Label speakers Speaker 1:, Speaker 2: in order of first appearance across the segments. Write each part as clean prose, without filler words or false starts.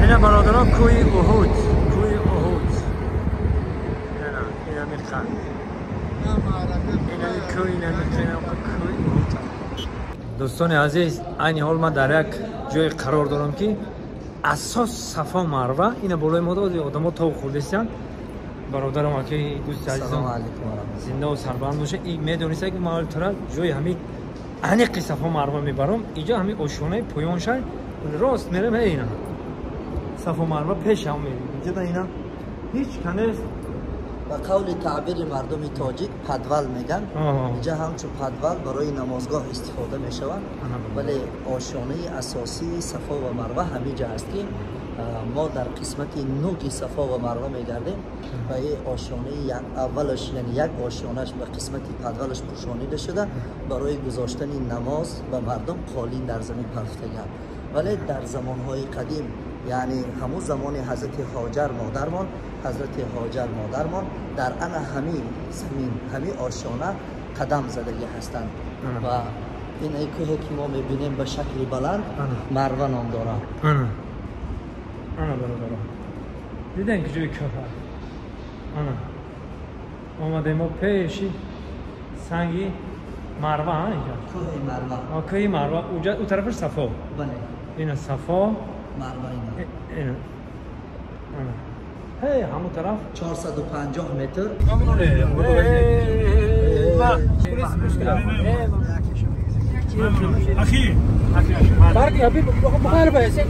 Speaker 1: اینا برادران کوی احد، کوی احد. اینا میخوان. اینا کوی نمیخوان کوی احد. دوستان عزیز، این حال ما در یک جای قرار دارم که اساس صفا مروه اینا بالای ما داد آدم‌ها تا خوردستن. برادرم اکی دوست عزیزم
Speaker 2: سلام علیکم
Speaker 1: زنده و سربلند باشه. این میدونید که ما الان جای همین انیق صفا مروه میبرم. اینجا همین آشونه پایان شهر راست میرم اینا صفا مروه پیش هم میریم. اینجا اینا هیچ کنه
Speaker 2: با قول تعبیر مردم تاجیک پدول میگن. اینجا همچون پدول برای نمازگاه استفاده میشود، ولی آشیانه اساسی صفا و مروه همینجا است که ما در قسمت نوک صفا و مروه میگردیم و این آشیانه اولش یعنی یک آشیانش به قسمت پدولش پوشانیده شده برای گذاشتن نماز و مردم قالین در زمین پرفتگان. ولی در زمانهای قدیم یعنی همون زمان حضرت هاجر مادرمان، حضرت هاجر مادرمان در انا همین زمین همین آشیانه قدم زدگی هستند و این ای کوه که ما میبینیم به شکل بلند مروه نام دارد.
Speaker 1: انا برادران دیدن که جای کوه انا آمده ما پیشی سنگی مروه ها اینجا کوه مروه اونجا اون طرفش صفا.
Speaker 2: بله
Speaker 1: اینا صفا
Speaker 2: مروه
Speaker 1: اینا هی همون طرف
Speaker 2: 450 متر.
Speaker 3: اخي
Speaker 4: بارك يا حبيبي مخالفه يا سيد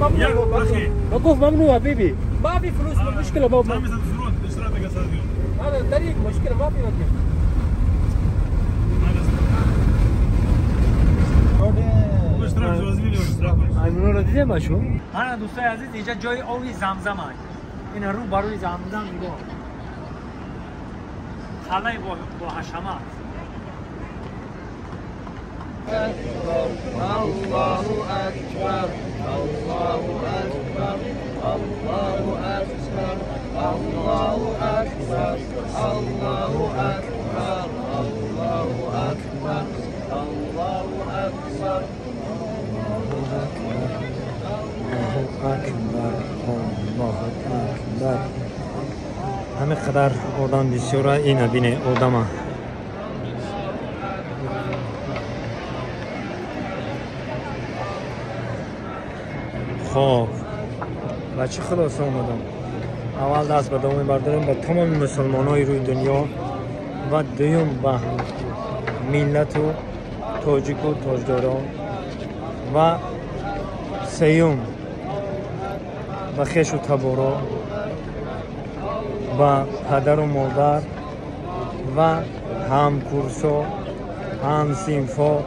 Speaker 4: وقوف ممنوع حبيبي ما في فلوس مشكله بابا هذا الطريق مشكله ما في وقت
Speaker 1: ایمونو رو دیدیم باشو. ها دوستای عزیز اینجا جای آوی زمزم هست. این رو باروی زمزم نگاه خلای با حشمات.
Speaker 2: الله اکبر الله اکبر الله اکبر الله اکبر الله اکبر الله اکبر الله اکبر
Speaker 1: الله اکبر. همه قدر آدم بسیاره این بینه آدم خب بچه خلاص آمدم. اول دست به دامن برداریم به تمام مسلمان های روی دنیا و دویم به ملت و تاجیک و تاجداران و سیوم به خیش و تبارا و پدر و مادر و هم کورسا هم سینفا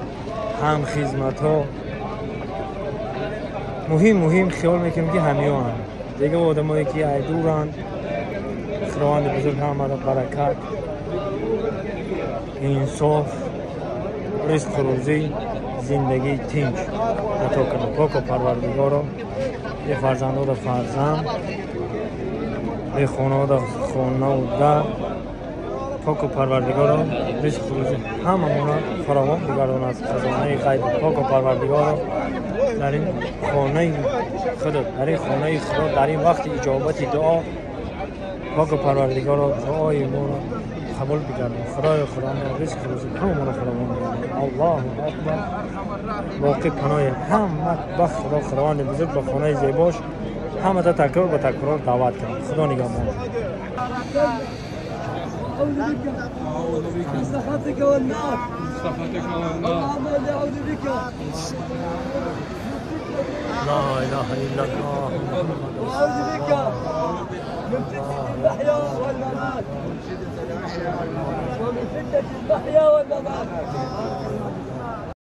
Speaker 1: هم خدمت ها مهم خیال میکنم که همه هم دیگه آدم هایی که ای دورند خداوند بزرگ همه را برکت انصاف رزق روزی زندگی تنج عطا کنه. پاک و پروردگارا یه فرزند و فرزند یه خانه و خانه و در پاک و پروردگارا رزق روزی همه مونا فراوان بگردان از خزانه غیب. پاک و پروردگارا در این خانه خودت در این خانه خدا در این وقت اجابت دعا پاک و پروردگارا دعای ما را قبول بگردان. خدای خدا ما رزق روزی همه ما را فراوان بگردان. الله اکبر. واقع پناه همه بخت خدا خداوند بزرگ به خانه زیباش همه تا تکرار به تکرار دعوت کنید. خدا نگهبان.
Speaker 4: أعوذ بك من سخطك والنار اللهم إني أعوذ بك
Speaker 1: لا إله إلا الله.
Speaker 4: أعوذ بك من فتنة المحيا والممات ومن فتنة المحيا والممات